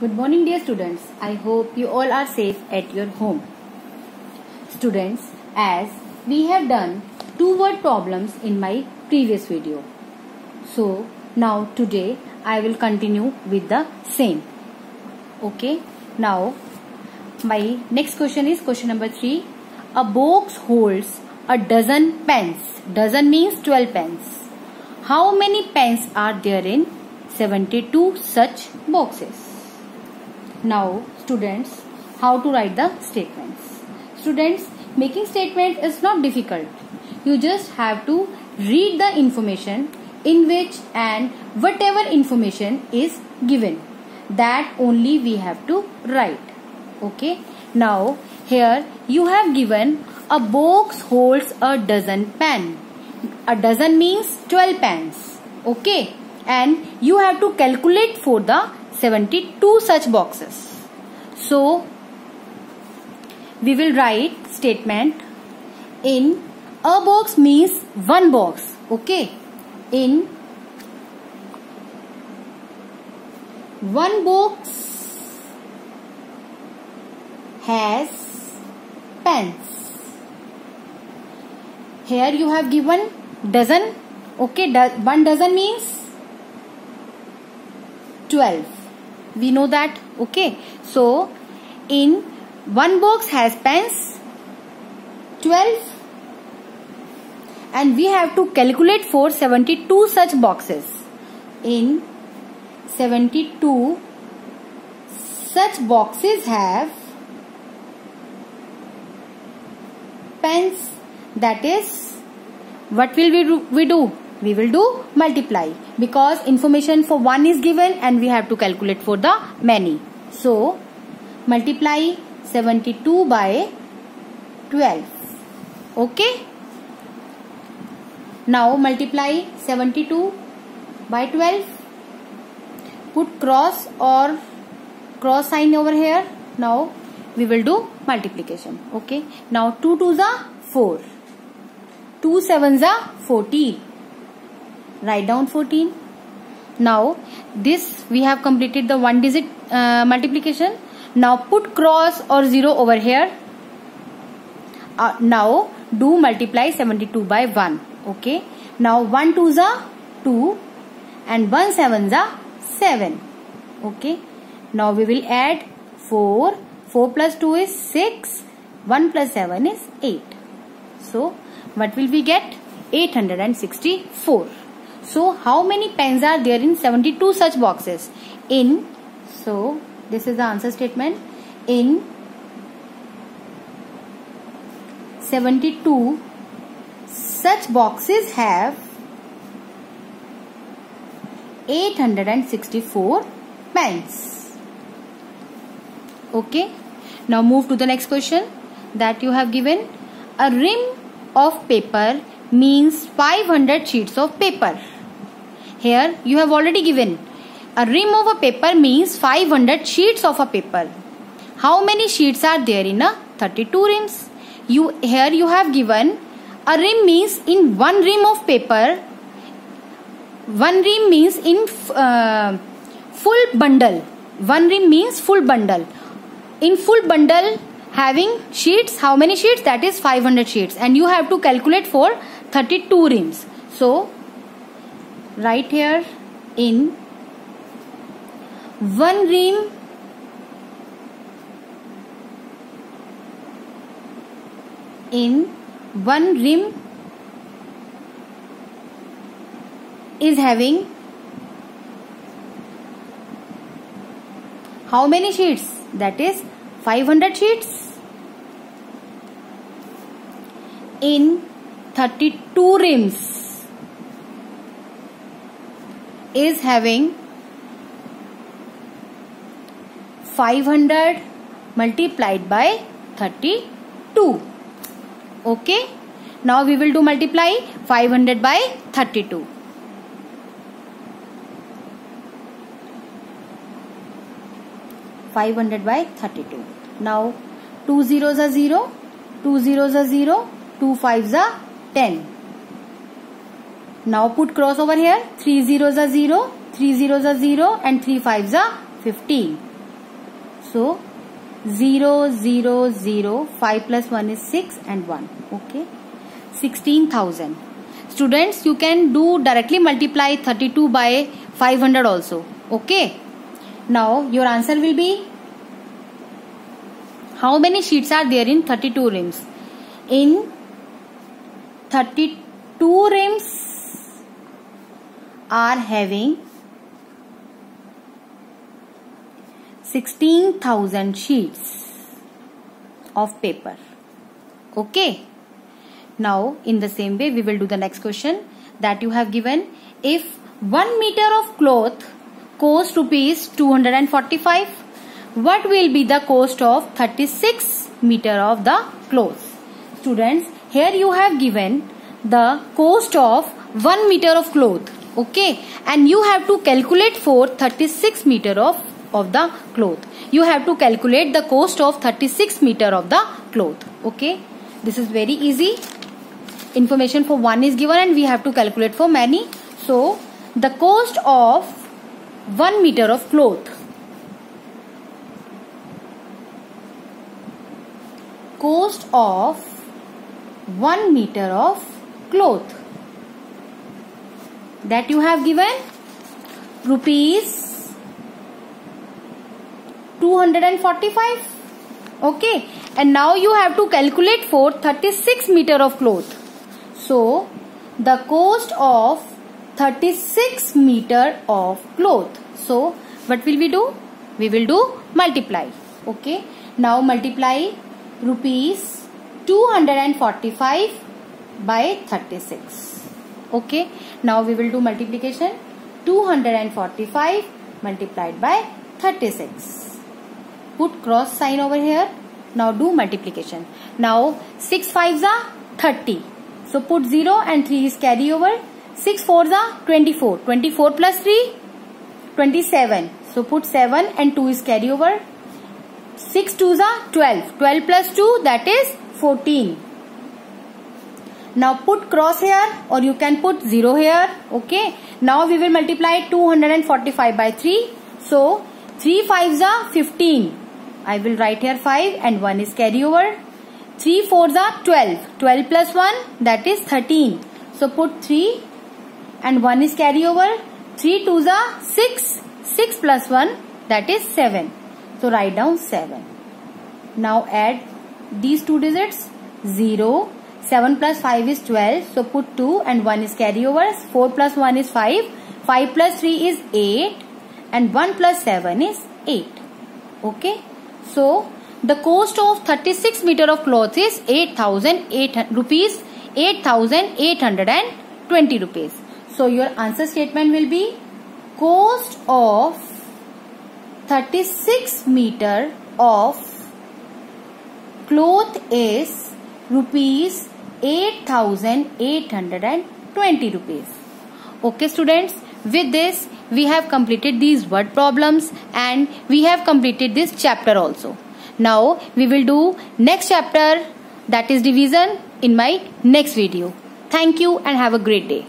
Good morning dear students. I hope you all are safe at your home. Students, as we have done 2-word problems in my previous video. So now today I will continue with the same. Okay. Now my next question is question number 3. A box holds a dozen pens. Dozen means 12 pens. How many pens are there in 72 such boxes? Now students, how to write the statements. Students, making statement is not difficult. You just have to read the information in which and whatever information is given, that only we have to write. Okay. Now here you have given a box holds a dozen pen. A dozen means 12 pens. Okay. And you have to calculate for the 72 such boxes. So we will write statement in a box means one box. Okay. In one box has pens. Here you have given dozen. Okay. One dozen means 12. We know that. Okay. So in one box has pens 12 and we have to calculate for 72 such boxes. In 72 such boxes have pens. That is, what will we do? We will do multiply, because information for one is given and we have to calculate for the many. So multiply 72 by 12. Okay. Now multiply 72 by 12. Put cross or cross sign over here. Now we will do multiplication. Okay. Now 2 2s are 4. 2 7s are 14. Write down 14. Now this we have completed the one digit multiplication. Now put cross or 0 over here. Now do multiply 72 by 1. Okay. Now 1 2s are 2 and 1 7s are 7. Okay. Now we will add 4. 4 plus 2 is 6. 1 plus 7 is 8. So what will we get? 864. So how many pens are there in 72 such boxes? So this is the answer statement. In 72 such boxes have 864 pens. Okay. Now move to the next question that you have given. A rim of paper means 500 sheets of paper. Here you have already given a rim of a paper means 500 sheets of a paper. How many sheets are there in a 32 rims? Here you have given a rim means in one rim of paper. One rim means in full bundle. One rim means full bundle. In full bundle having sheets, how many sheets? That is 500 sheets, and you have to calculate for 32 rims. So right here, in one rim is having how many sheets? That is 500 sheets. In 32 rims is having 500 multiplied by 32. Okay. Now we will do multiply 500 by 32. 500 by 32. Now 2 zeros are 0. 2 zeros are 0. 2 5s are 10. Now put cross over here. 3 zeros are 0. 3 zeros are 0 and 3 5s are 15. So 0, 0, 0, 5 plus 1 is 6 and 1. Okay. 16,000. Students, you can do directly multiply 32 by 500 also. Okay. Now your answer will be, how many sheets are there in 32 rims? In 32 rims are having 16,000 sheets of paper. Okay. Now in the same way we will do the next question that you have given. If 1 meter of cloth cost rupees 245, what will be the cost of 36 meter of the cloth? Students, here you have given the cost of 1 meter of cloth. Okay, and you have to calculate for 36 meter of the cloth. You have to calculate the cost of 36 meter of the cloth. Okay, this is very easy. Information for one is given and we have to calculate for many. So the cost of 1 meter of cloth. Cost of 1 meter of cloth that you have given rupees 245. Okay, and now you have to calculate for 36 meter of cloth. So the cost of 36 meter of cloth. So what will we do? We will do multiply. Okay, now multiply rupees 245 by 36. Okay, now we will do multiplication. 245 multiplied by 36. Put cross sign over here. Now do multiplication. Now 6 5s are 30. So put 0 and 3 is carry over. 6 4s are 24. 24 plus 3, 27. So put 7 and 2 is carry over. 6 2s are 12. 12 plus 2, that is 14. Now put cross here or you can put 0 here. Okay. Now we will multiply 245 by 3. So 3 5s are 15. I will write here 5 and 1 is carry over. 3 4s are 12. 12 plus 1, that is 13. So put 3 and 1 is carry over. 3 2s are 6. 6 plus 1, that is 7. So write down 7. Now add these two digits. 0. 7 plus 5 is 12. So put 2 and 1 is carry over. 4 plus 1 is 5. 5 plus 3 is 8. And 1 plus 7 is 8. Okay. So the cost of 36 meter of cloth is 8,800 rupees. 8,820 rupees. So your answer statement will be cost of 36 meter of cloth is rupees 8,820 rupees. Okay students, with this we have completed these word problems and we have completed this chapter also. Now we will do next chapter, that is division, in my next video. Thank you and have a great day.